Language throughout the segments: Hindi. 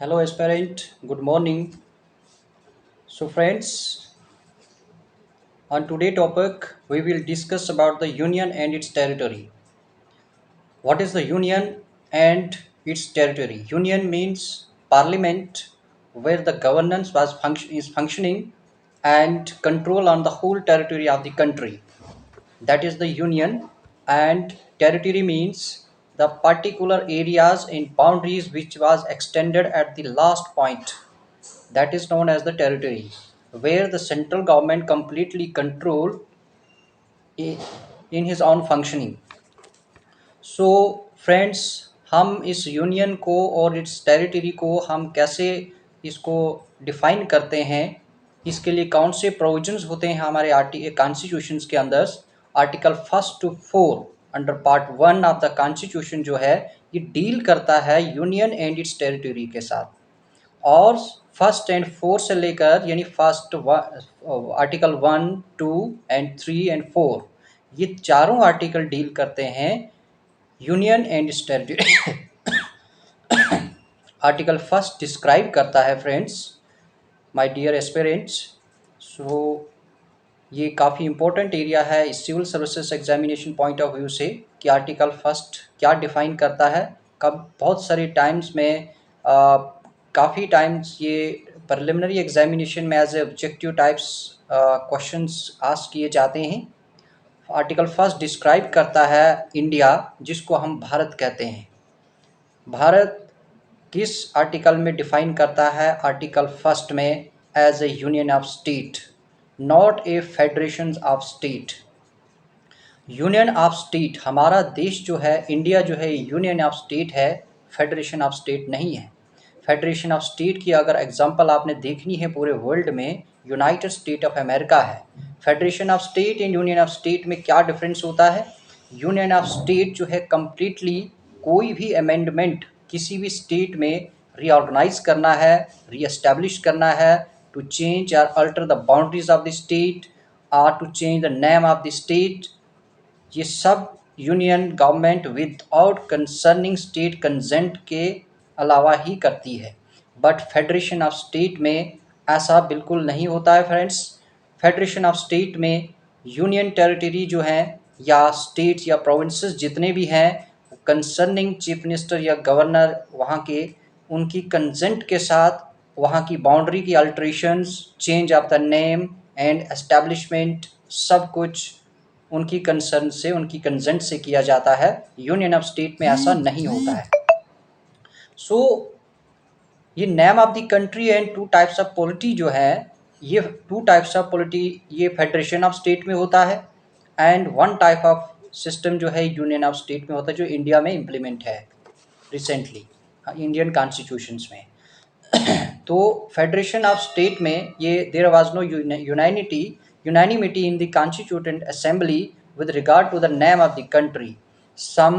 Hello, aspirant. Good morning. So, friends, on today's topic, we will discuss about the union and its territory. What is the union and its territory? Union means parliament, where the governance is functioning and control on the whole territory of the country. That is the union. And territory means the particular areas and boundaries which was extended at the last point, that is known as the territory, where the central government completely control i- in his own functioning. So friends, हम इस यूनियन को और इट्स टेरिटरी को हम कैसे इसको डिफाइन करते हैं, इसके लिए कौन से प्रोविजंस होते हैं हमारे कॉन्स्टिट्यूशंस के अंदर। Article 1 to 4 under part 1 of the constitution जो है, ये डील करता है यूनियन एंड इट्स टेरिटरी के साथ। और फर्स्ट एंड फोर से लेकर यानी फर्स्ट आर्टिकल 1, 2 एंड 3 एंड 4, ये चारों आर्टिकल डील करते हैं union and territory. Article first describe करता है friends, my dear aspirants. So ये काफ़ी इंपॉर्टेंट एरिया है इस civil services examination point of view से कि आर्टिकल फर्स्ट क्या डिफाइन करता है। कब बहुत सारे टाइम्स में काफ़ी टाइम्स ये प्रिलिमिनरी एग्जामिनेशन में as a objective types questions asked किए जाते हैं। आर्टिकल फर्स्ट डिस्क्राइब करता है इंडिया, जिसको हम भारत कहते हैं। भारत किस आर्टिकल में डिफाइन करता है? आर्टिकल फर्स्ट में, as a union of state, not a federation of state. Union of state, हमारा देश जो है, इंडिया जो है, यूनियन ऑफ स्टेट है, फेडरेशन ऑफ स्टेट नहीं है। फेडरेशन ऑफ स्टेट की अगर एग्जांपल आपने देखनी है पूरे वर्ल्ड में, यूनाइटेड स्टेट ऑफ अमेरिका है। Federation of state and union of state में क्या डिफरेंस होता है? यूनियन ऑफ स्टेट जो है कम्प्लीटली कोई भी अमेंडमेंट किसी भी स्टेट में रीऑर्गेनाइज करना है, रीएस्टैब्लिश करना है, टू चेंज और alter the boundaries of the state और to change the name of the state, ये सब union government without concerning state consent के अलावा ही करती है। बट फेडरेशन ऑफ स्टेट में ऐसा बिल्कुल नहीं होता है फ्रेंड्स। फेडरेशन ऑफ स्टेट में यूनियन टेरिटरी जो हैं या स्टेट्स या प्रोविंसेस जितने भी हैं, कंसर्निंग चीफ मिनिस्टर या गवर्नर वहाँ के, उनकी कंसेंट के साथ वहाँ की बाउंड्री की alterations, change of the name and establishment, सब कुछ उनकी कंसर्न से, उनकी कंसेंट से किया जाता है। यूनियन ऑफ स्टेट में ऐसा नहीं होता है। सो ये name of the country and two types of polity जो है, ये टू टाइप्स ऑफ पॉलिटी ये फेडरेशन ऑफ स्टेट में होता है, and one type of system जो है यूनियन ऑफ स्टेट में होता है, जो इंडिया में इम्प्लीमेंट है रिसेंटली इंडियन कॉन्स्टिट्यूशंस में। तो फेडरेशन ऑफ स्टेट में ये there was no unanimity in the constituent assembly with regard to the name of the country. Some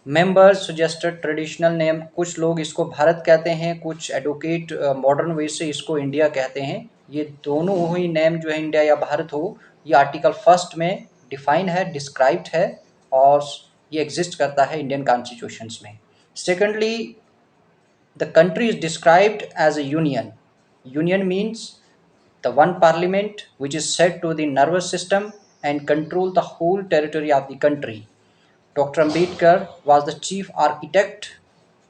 members suggested traditional name, कुछ लोग इसको भारत कहते हैं, कुछ एडवोकेट मॉडर्न वे से इसको इंडिया कहते हैं। ये दोनों ही नेम जो है, इंडिया या भारत हो, ये आर्टिकल फर्स्ट में डिफाइन है, डिस्क्राइब्ड है, और ये एग्जिस्ट करता है इंडियन कॉन्स्टिट्यूशंस में। Secondly, the country is described as a union. Union means the one parliament which is set to the nervous system and control the whole territory of the country. Dr. Ambedkar was the chief architect,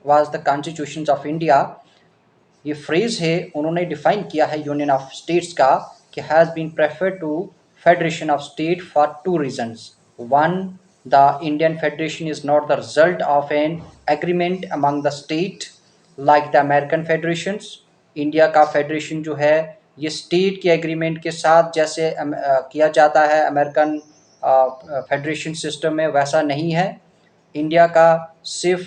was the constitutions of India. ये फ्रेज है, उन्होंने डिफाइन किया है यूनियन ऑफ स्टेट्स का कि has been preferred to federation of state for two reasons. One, the Indian federation is not the result of an agreement among the state like the American federations. India का फेडरेशन जो है, ये स्टेट के एग्रीमेंट के साथ जैसे किया जाता है अमेरिकन फेडरेशन सिस्टम में, वैसा नहीं है। इंडिया का सिर्फ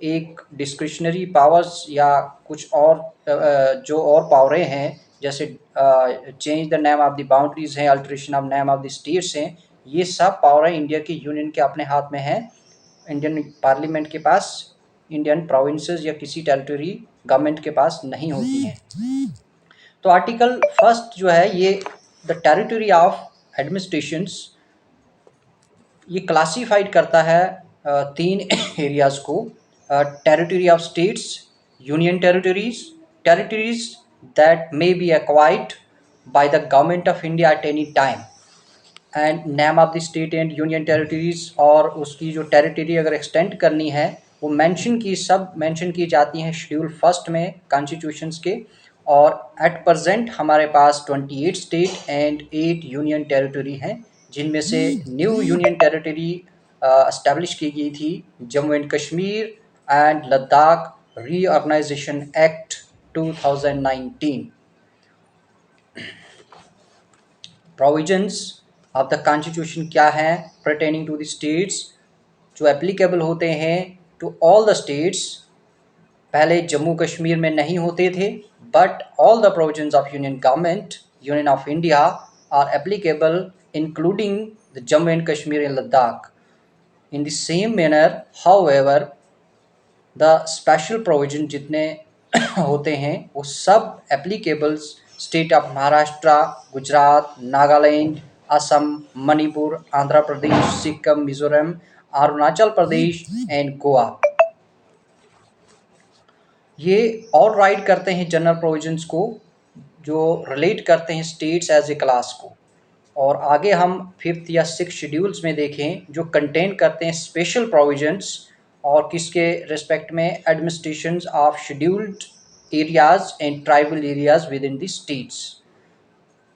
एक डिस्क्रिशनरी पावर्स या कुछ और जो और पावरें हैं, जैसे change the name of the boundaries हैं, alteration of name of the states हैं, ये सब पावरें इंडिया की यूनियन के अपने हाथ में हैं। इंडियन पार्लियामेंट के पास, इंडियन प्रोविंसेस या किसी टेरिटरी गवर्नमेंट के पास नहीं होती हैं। तो आर्टिकल फर्स्ट जो है, ये द टेरिटरी ऑफ एडमिनिस्ट्रेशंस, ये क्लासीफाइड करता है तीन एरियाज़ को, territory of states, union territories, territories that may be acquired by the government of India at any time, and name of the state and union territories, और उसकी जो टेरिटरी अगर एक्सटेंड करनी है वो सब मेंशन की जाती हैं शेड्यूल फर्स्ट में कॉन्स्टिट्यूशंस के। और एट प्रेजेंट हमारे पास 28 स्टेट एंड 8 यूनियन टेरिटरी हैं, जिनमें से न्यू यूनियन टेरिटरी एस्टेब्लिश की गई थी Jammu and Kashmir and Ladakh reorganisation act 2019। Provisions of the constitution क्या हैं पर्टेनिंग टू द स्टेट्स, जो एप्लीकेबल होते हैं टू ऑल द स्टेट्स। पहले जम्मू कश्मीर में नहीं होते थे, but all the provisions of union government union of India are applicable including the Jammu and Kashmir and Ladakh. In the same manner however the special provision जितने होते हैं वो सब applicables state of Maharashtra, Gujarat, Nagaland, Assam, Manipur, Andhra Pradesh, Sikkim, Mizoram, Arunachal Pradesh and Goa. ये ऑल राइट करते हैं जनरल प्रोविजंस को, जो रिलेट करते हैं स्टेट्स एज ए क्लास को। और आगे हम फिफ्थ या सिक्स शेड्यूल्स में देखें जो कंटेन करते हैं स्पेशल प्रोविजंस और किसके रिस्पेक्ट में, administration of scheduled areas and tribal areas with in the states.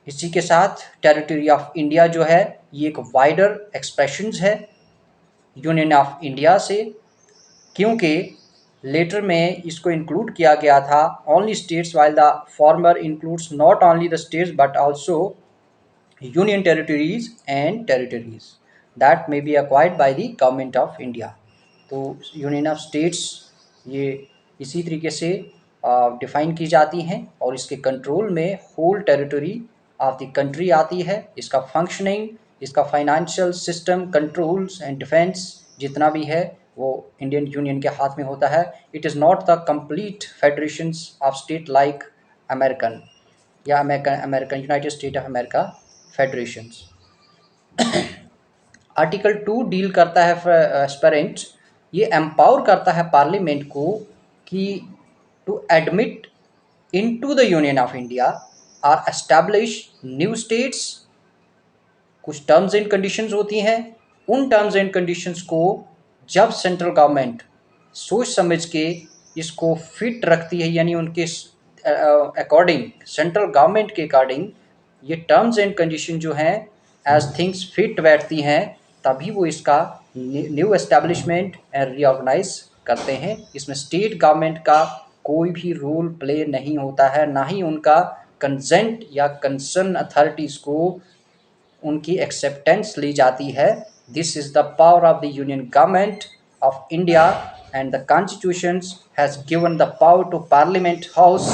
इसी के साथ टेरिटरी ऑफ इंडिया जो है ये एक वाइडर एक्सप्रेशंस है यूनियन ऑफ इंडिया से, क्योंकि लेटर में इसको इंक्लूड किया गया था only states, while the former includes not only the states but also union territories and territories that may be acquired by the government of India। तो यूनियन ऑफ स्टेट्स ये इसी तरीके से डिफाइन की जाती हैं और इसके कंट्रोल में whole territory of the country आती है। इसका फंक्शनिंग, इसका financial system, controls and defence जितना भी है वो इंडियन यूनियन के हाथ में होता है। It is not the complete federations of state like American या American United State of America federations. Article 2 deal करता है एस्पेरेंट, ये एम्पावर करता है पार्लियामेंट को कि to admit into the union of India और एस्टैब्लिश न्यू स्टेट्स। कुछ टर्म्स एंड कंडीशंस होती हैं, उन टर्म्स एंड कंडीशंस को जब सेंट्रल गवर्नमेंट सोच समझ के इसको फिट रखती है, यानी उनके अकॉर्डिंग, सेंट्रल गवर्नमेंट के अकॉर्डिंग ये टर्म्स एंड कंडीशन जो हैं एज थिंग्स फिट बैठती हैं, तभी वो इसका न्यू एस्टेब्लिशमेंट एंड रीऑर्गेनाइज करते हैं। इसमें स्टेट गवर्नमेंट का कोई भी रोल प्ले नहीं होता है, ना ही उनका कंसेंट या कंसर्न अथॉरिटीज़ को उनकी एक्सेप्टेंस ली जाती है। This is the power of the union government of India and the constitution has given the power to parliament house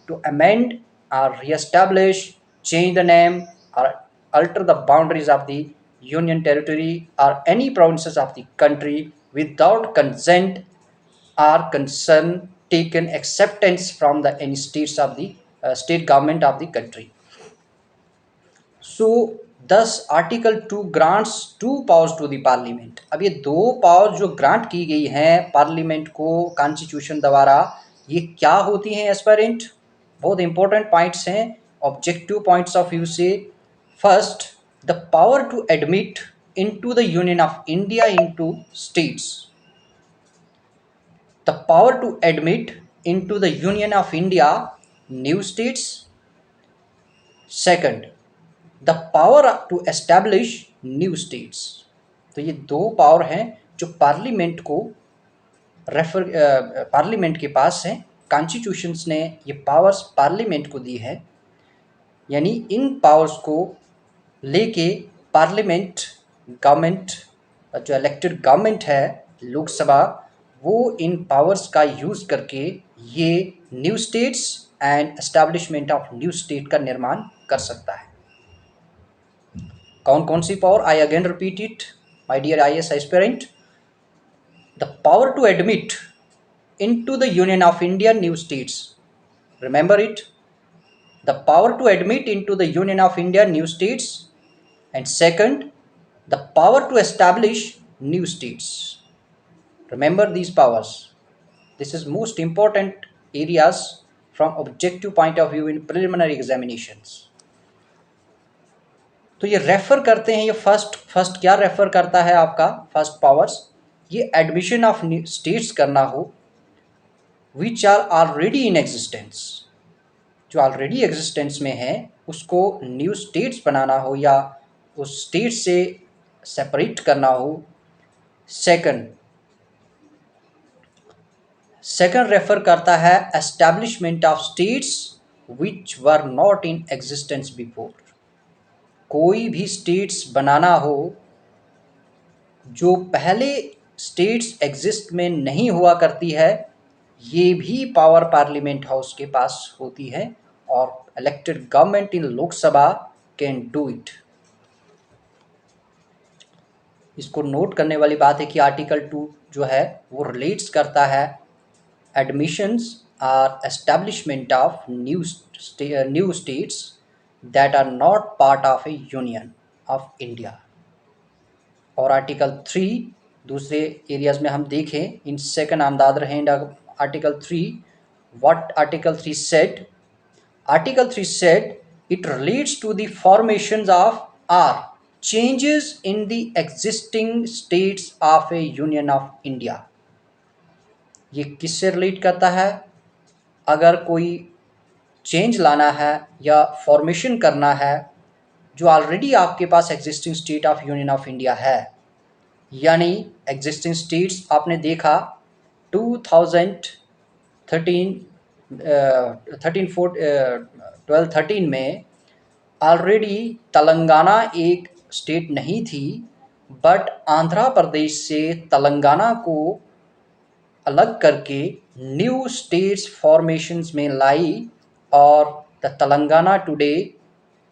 to amend or re-establish, change the name or alter the boundaries of the union territory or any provinces of the country without consent or concern taken acceptance from the any states of the state government of the country। So this article 2 grants 2 powers to the parliament. अब ये दो पावर जो ग्रांट की गई हैं पार्लियामेंट को कॉन्स्टिट्यूशन द्वारा, ये क्या होती हैं एस्पायरेंट? बहुत इंपॉर्टेंट पॉइंट्स हैं ऑब्जेक्टिव पॉइंट्स ऑफ व्यू से। First, the power to admit into the union of India into states. The power to admit into the union of India new states. Second, the power to establish new states. तो ये दो पावर हैं जो पार्लियामेंट को पार्लियामेंट के पास हैं। कॉन्स्टिट्यूशंस ने ये पावर्स पार्लियामेंट को दी है, यानी इन पावर्स को लेके पार्लियामेंट गवर्नमेंट, जो इलेक्टेड गवर्नमेंट है लोकसभा, वो इन पावर्स का यूज़ करके ये new states and establishment of new state का निर्माण कर सकता है। कौन कौन सी power? I again repeat it my dear IAS aspirant. The power to admit into the union of India new states, remember it, the power to admit into the union of India new states, and second, the power to establish new states. Remember these powers, this is most important areas from objective point of view in preliminary examinations. तो ये रेफर करते हैं, ये फर्स्ट क्या रेफर करता है आपका फर्स्ट पावर्स, ये एडमिशन ऑफ स्टेट्स करना हो which are already in existence, जो ऑलरेडी एग्जिस्टेंस में है उसको न्यू स्टेट्स बनाना हो या उस स्टेट से सेपरेट करना हो। सेकंड रेफर करता है establishment of states which were not in existence before, कोई भी स्टेट्स बनाना हो जो पहले स्टेट्स एग्जिस्ट में नहीं हुआ करती है, ये भी पावर पार्लियामेंट हाउस के पास होती है और elected government in Lok Sabha can do it. इसको नोट करने वाली बात है कि आर्टिकल 2 जो है वो रिलेट्स करता है एडमिशंस और establishment of new states that are not part of a union of India. और आर्टिकल 3 दूसरे एरियाज में हम देखें in second on the other hand article 3 what article 3 said, article 3 said it relates to the formations of or changes in the existing states of a union of India। ये किससे रिलेट करता है, अगर कोई चेंज लाना है या फॉर्मेशन करना है जो ऑलरेडी आपके पास existing state of union of India है, यानी एग्जिस्टिंग स्टेट्स आपने देखा 2013 में ऑलरेडी तेलंगाना एक स्टेट नहीं थी, बट आंध्र प्रदेश से तेलंगाना को अलग करके न्यू स्टेट्स फॉर्मेशंस में लाई और the Telangana today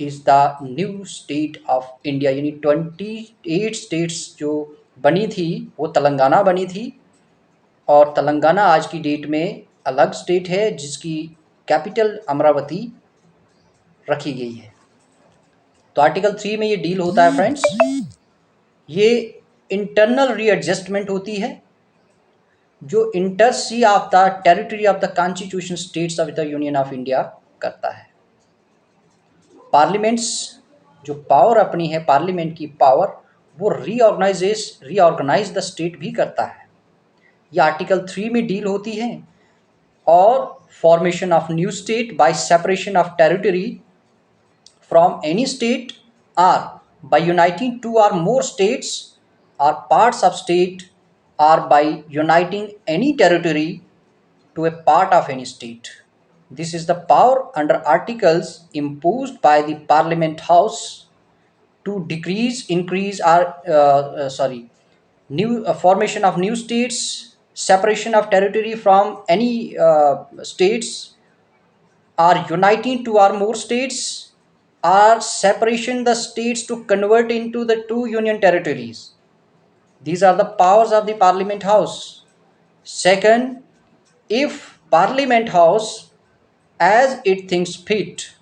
is the new state of India, यानी 28 स्टेट्स जो बनी थी वो तेलंगाना बनी थी और तेलंगाना आज की डेट में अलग स्टेट है जिसकी कैपिटल अमरावती रखी गई है। तो आर्टिकल 3 में ये डील होता है फ्रेंड्स, ये इंटरनल रीएडजस्टमेंट होती है जो inter se of the territory of the constitution states of the union of India करता है। पार्लियामेंट्स जो पावर अपनी है, पार्लियामेंट की पावर वो रीऑर्गेनाइज द स्टेट भी करता है, ये आर्टिकल 3 में डील होती है। और formation of new state by separation of territory from any state or by uniting two or more states or parts of state or by uniting any territory to a part of any state. This is the power under articles imposed by the Parliament House to decrease, increase or new formation of new states, separation of territory from any states, or uniting two or more states, or separation the states to convert into the two union territories. These are the powers of the Parliament House. Second, if Parliament House as it thinks fit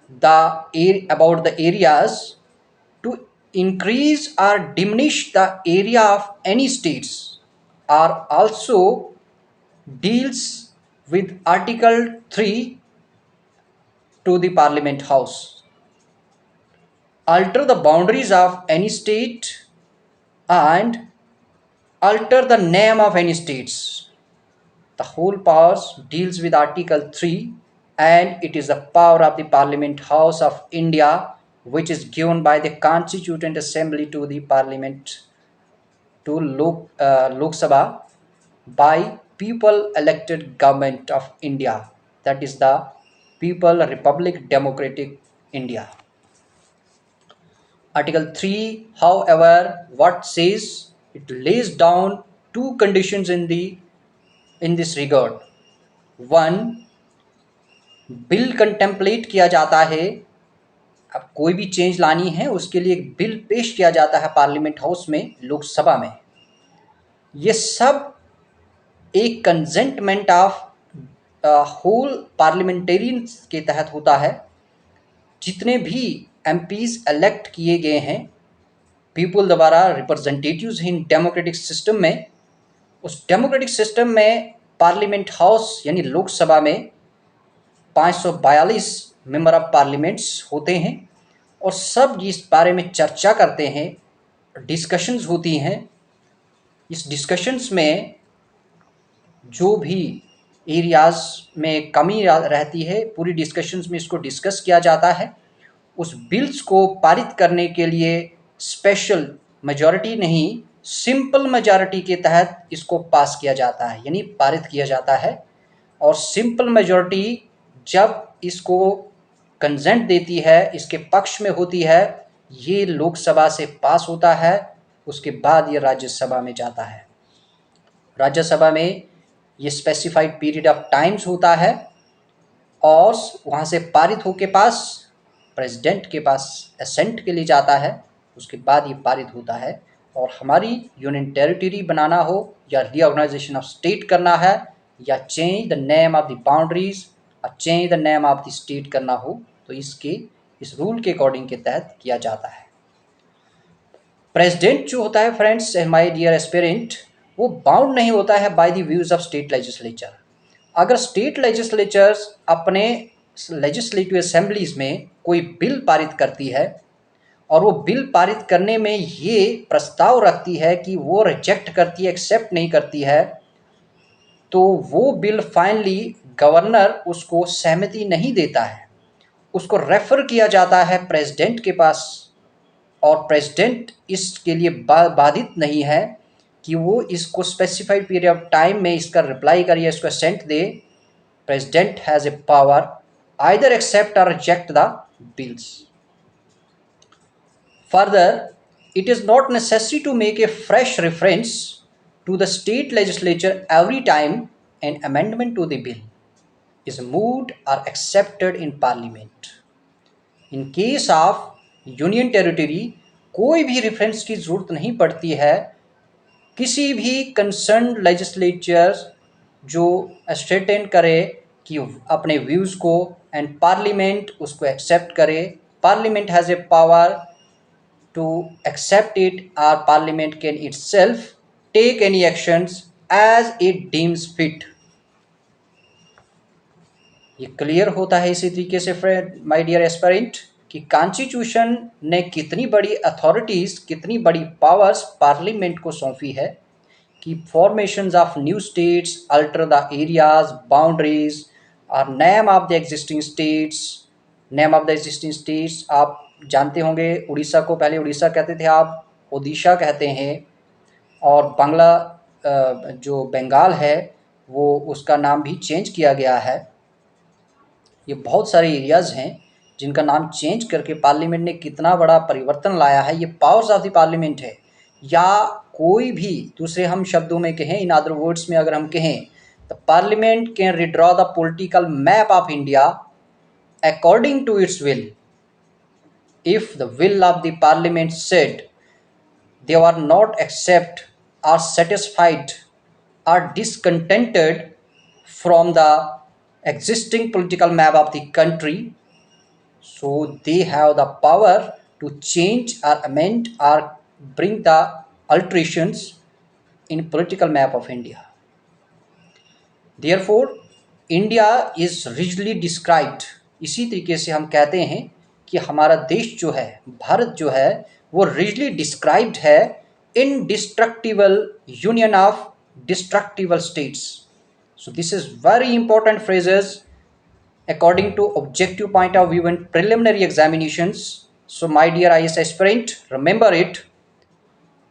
about the areas to increase or diminish the area of any states, or also deals with Article 3 to the Parliament House, alter the boundaries of any state and alter the name of any states. The whole powers deals with Article 3 and it is the power of the Parliament House of India which is given by the Constituent Assembly to the Parliament to Lok Sabha by people elected government of India, that is the People Republic Democratic India. Article 3, however, what says, it lays down two conditions in this regard. One, bill contemplate किया जाता है, अब कोई भी चेंज लानी है उसके लिए एक बिल पेश किया जाता है पार्लियामेंट हाउस में, लोकसभा में। ये सब एक कंसेंटमेंट ऑफ होल पार्लियामेंटेरियंस के तहत होता है। जितने भी एमपीज इलेक्ट किए गए हैं पीपल द्वारा, रिप्रेजेंटेटिव्स इन डेमोक्रेटिक सिस्टम में, उस डेमोक्रेटिक सिस्टम में पार्लियामेंट हाउस यानी लोकसभा में 542 मेंबर ऑफ पार्लियामेंट्स होते हैं और सब इस बारे में चर्चा करते हैं, डिस्कशंस होती हैं। इस डिस्कशंस में जो भी एरियाज़ में कमी रहती है, पूरी डिस्कशंस में इसको डिस्कस किया जाता है। उस बिल्स को पारित करने के लिए स्पेशल मेजॉरिटी नहीं, सिंपल मेजॉरिटी के तहत इसको पास किया जाता है, यानी पारित किया जाता है। और सिंपल मेजॉरिटी जब इसको कंसेंट देती है, इसके पक्ष में होती है, ये लोकसभा से पास होता है, उसके बाद ये राज्यसभा में जाता है। राज्यसभा में ये स्पेसिफाइड पीरियड ऑफ टाइम्स होता है और वहाँ से पारित होके पास प्रेसिडेंट के पास असेंट के लिए जाता है, उसके बाद ये पारित होता है। और हमारी यूनियन टेरिटरी बनाना हो या रीऑर्गेनाइजेशन ऑफ स्टेट करना है या change the name of the boundaries और change the name of the state करना हो, तो इस रूल के अकॉर्डिंग के तहत किया जाता है। प्रेसिडेंट जो होता है फ्रेंड्स, माय डियर एस्पिरेंट, वो बाउंड नहीं होता है by the views of state legislature. अगर स्टेट लेजिस्लेचर्स अपने लेजिस्लेटिव असेंबलीज में कोई बिल पारित करती है और वो बिल पारित करने में ये प्रस्ताव रखती है कि वो रिजेक्ट करती है, एक्सेप्ट नहीं करती है, तो वो बिल फाइनली गवर्नर उसको सहमति नहीं देता है, उसको रेफर किया जाता है प्रेसिडेंट के पास। और प्रेसिडेंट इसके लिए बाधित नहीं है कि वो इसको स्पेसिफाइड पीरियड ऑफ टाइम में इसका रिप्लाई करे या इसको असेंट दे। President has a power either accept और reject the bills. Further, it is not necessary to make a fresh reference to the state legislature every time an amendment to the bill is moved or accepted in parliament. In case of union territory कोई भी रेफरेंस की ज़रूरत नहीं पड़ती है। किसी भी कंसर्न लेजिस्लेचर जो स्टेटमेंट करे कि अपने व्यूज़ को एंड पार्लियामेंट उसको एक्सेप्ट करे, parliament has a power to accept it or parliament can itself take any actions as it deems fit। ये क्लियर होता है इसी तरीके से फ्रेंड, माय डियर एस्पिरेंट, कि कॉन्स्टिट्यूशन ने कितनी बड़ी अथॉरिटीज़, कितनी बड़ी पावर्स पार्लियामेंट को सौंपी है कि formations of new states, alter the areas, boundaries और name of the existing states. Name of the existing states आप जानते होंगे, उड़ीसा को पहले उड़ीसा कहते थे, आप ओडिशा कहते हैं। और बांग्ला जो बंगाल है वो उसका नाम भी चेंज किया गया है। ये बहुत सारे एरियाज़ हैं जिनका नाम चेंज करके पार्लियामेंट ने कितना बड़ा परिवर्तन लाया है। ये पावर्स ऑफ द पार्लियामेंट है। या कोई भी दूसरे हम शब्दों में कहें, इन अदर वर्ड्स में अगर हम कहें, the parliament can redraw the political map of India according to its will if the will of the parliament said they are not accept or satisfied or discontented from the existing political map of the country, so they have the power to change or amend or bring the alterations in political map of India। Therefore India is rigidly described। इसी तरीके से हम कहते हैं कि हमारा देश जो है, भारत जो है, वो रिजली डिस्क्राइब्ड है indestructible union of destructible states. So this is very important phrases according to objective point of view in preliminary examinations. So my dear IAS aspirant, remember it,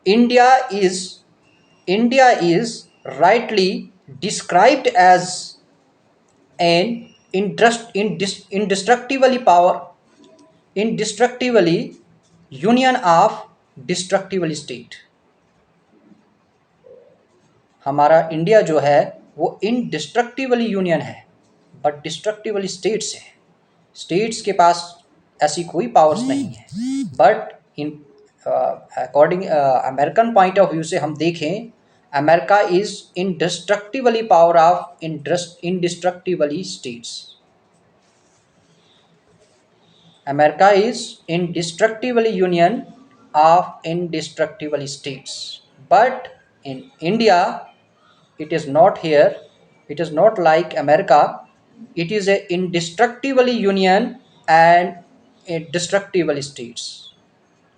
India is rightly described as an indestructibly union of destructible state। हमारा इंडिया जो है वो इनडिस्ट्रक्टिबली यूनियन है बट डिस्ट्रक्टिबली स्टेट्स है। स्टेट्स के पास ऐसी कोई पावर्स नहीं है। But in according American point of view से हम देखें, America is indestructibly power of indestructibly states। America is indestructibly union of indestructible states, but in India it is not here। It is not like America. It is a indestructible union and indestructible states,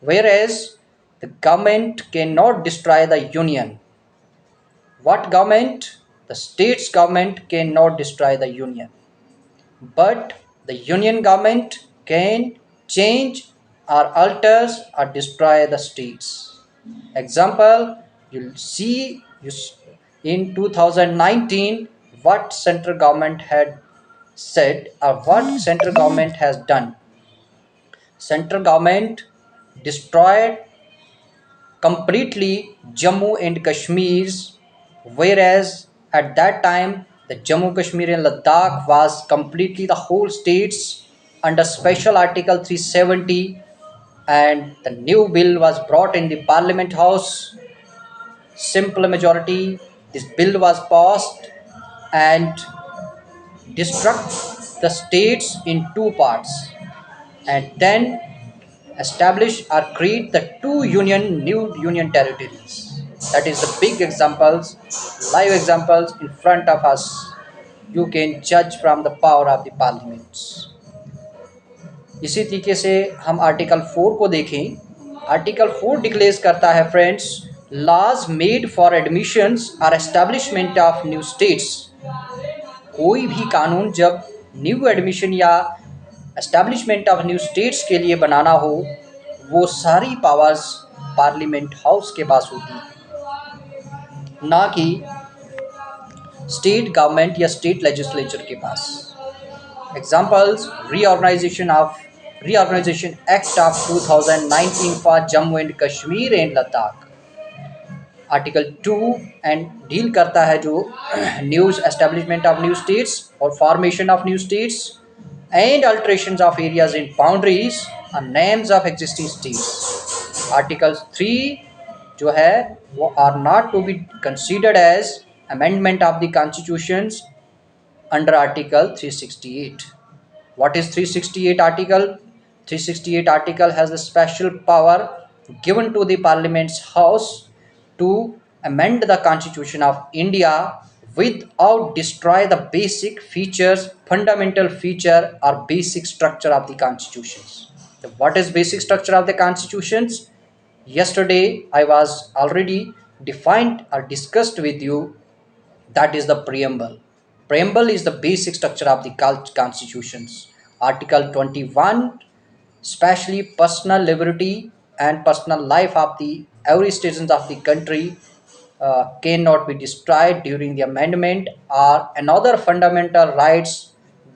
whereas the government cannot destroy the union. What government? The state's government cannot destroy the union, but the union government can change or alters or destroy the states. Example, you'll see in 2019 what central government had said or what central government has done. Central government destroyed completely Jammu and Kashmir's, whereas at that time the Jammu Kashmir and Ladakh was completely the whole states under Special Article 370, and the new bill was brought in the Parliament House. Simple majority, this bill was passed and destruct the states in two parts, and then establish or create the two new union territories. That is the big examples, live examples in front of us. You can judge from the power of the parliaments. इसी तरीके से हम आर्टिकल 4 को देखें। आर्टिकल 4 डिक्लेयर्स करता है friends, laws made for admissions और एस्टेब्लिशमेंट ऑफ न्यू स्टेट्स। कोई भी कानून जब न्यू एडमिशन या एस्टेब्लिशमेंट ऑफ न्यू स्टेट्स के लिए बनाना हो, वो सारी पावर्स पार्लियामेंट हाउस के पास होती है, ना कि स्टेट गवर्नमेंट या स्टेट लेजिस्लेचर के पास। Examples, reorganisation act of 2019 for Jammu and Kashmir and Ladakh. Article 2 and deal करता है जो news establishment of new states और formation of new states and alterations of areas in boundaries और names of existing states. Article 3 जो है वो are not to be considered as amendment of the constitutions under Article 368. What is 368 article? 368 article has a special power given to the Parliament's House to amend the Constitution of India without destroy the basic features, fundamental feature or basic structure of the constitutions. So what is basic structure of the constitutions? Yesterday I was already defined or discussed with you. That is the preamble. Preamble is the basic structure of the constitutions. Article 21, especially personal liberty and personal life of the every citizens of the country cannot be destroyed during the amendment or another fundamental rights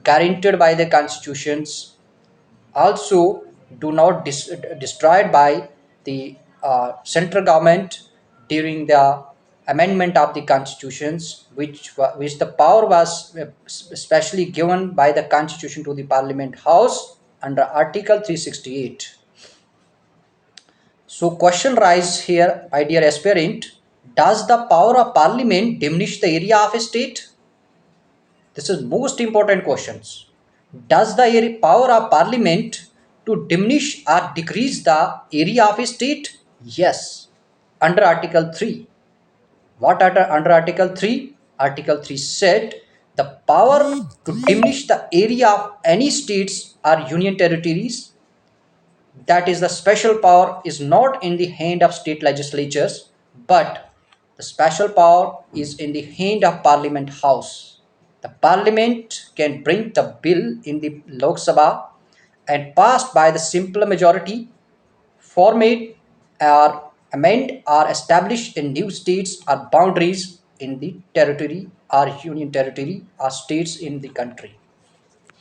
guaranteed by the constitutions also do not destroyed by the central government during the amendment of the constitutions, which the power was specially given by the constitution to the parliament house under article 368. So question rise here, my dear aspirant, does the power of parliament diminish the area of a state? This is most important questions. Does the power of parliament to diminish or decrease the area of a state? Yes, under article 3. What under article 3? Article 3 said the power to diminish the area of any states or union territories, that is the special power, is not in the hand of state legislatures, but the special power is in the hand of parliament house. The parliament can bring the bill in the Lok Sabha and passed by the simple majority, formate or amend or establish in new states or boundaries in the territory or union territory or states in the country.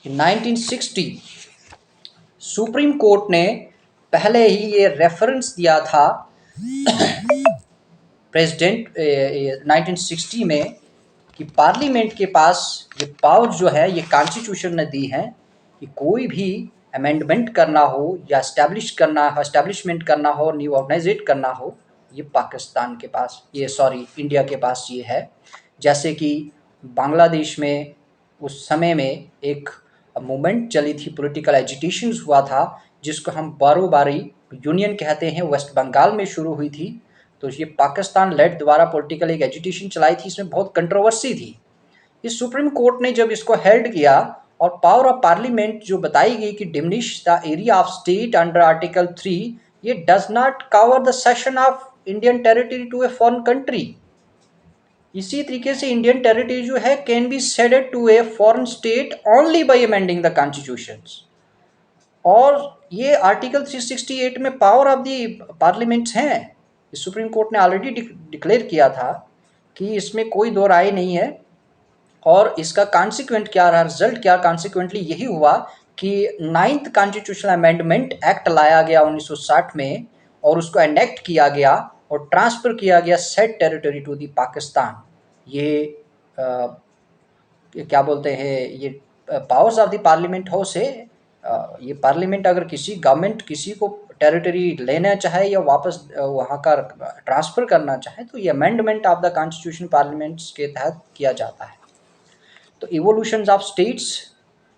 In 1960 supreme court ने पहले ही ये रेफरेंस दिया था प्रेसिडेंट 1960 में कि पार्लियामेंट के पास ये पावर जो है ये कॉन्स्टिट्यूशन ने दी है कि कोई भी अमेंडमेंट करना हो या एस्टेब्लिशमेंट करना हो, न्यू ऑर्गेनाइजेट करना हो, ये पाकिस्तान के पास, ये सॉरी इंडिया के पास ये है। जैसे कि बांग्लादेश में उस समय में एक मूवमेंट चली थी, पॉलिटिकल एजिटेशन हुआ था, जिसको हम बारी यूनियन कहते हैं, वेस्ट बंगाल में शुरू हुई थी। तो ये पाकिस्तान लेड द्वारा पॉलिटिकल एक एजिटेशन चलाई थी, इसमें बहुत कंट्रोवर्सी थी। इस सुप्रीम कोर्ट ने जब इसको हेल्ड किया और पावर ऑफ पार्लियामेंट जो बताई गई कि diminish the area of state under article 3, ये does not cover the cession of Indian territory to a foreign country. इसी तरीके से इंडियन टेरिटरी जो है can be ceded to a foreign state only by amending the constitution. और ये आर्टिकल 368 में पावर ऑफ दी पार्लियामेंट्स हैं। सुप्रीम कोर्ट ने ऑलरेडी डिक्लेयर किया था कि इसमें कोई दो राय नहीं है। और इसका कॉन्सिक्वेंट क्या रहा, रिजल्ट क्या, कॉन्सिक्वेंटली यही हुआ कि 9th कॉन्स्टिट्यूशनल अमेंडमेंट एक्ट लाया गया 1960 में और उसको एनेक्ट किया गया और ट्रांसफर किया गया set territory to the Pakistan. ये क्या बोलते हैं, ये पावर्स ऑफ द पार्लियामेंट हो से ये पार्लियामेंट अगर किसी गवर्नमेंट किसी को टेरिटरी लेना चाहे या वापस वहाँ का ट्रांसफ़र करना चाहे तो ये amendment of the constitution parliaments के तहत किया जाता है। तो इवोल्यूशंस ऑफ स्टेट्स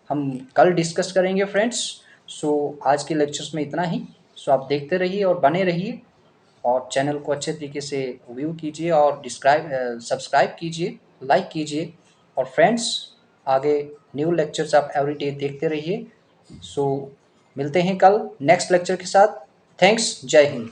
हम कल डिस्कस करेंगे फ्रेंड्स। सो आज के लेक्चर्स में इतना ही। सो आप देखते रहिए और बने रहिए और चैनल को अच्छे तरीके से व्यू कीजिए और सब्सक्राइब कीजिए, लाइक कीजिए। और फ्रेंड्स आगे न्यू लेक्चर्स आप एवरी डे देखते रहिए। सो मिलते हैं कल नेक्स्ट लेक्चर के साथ। थैंक्स, जय हिंद।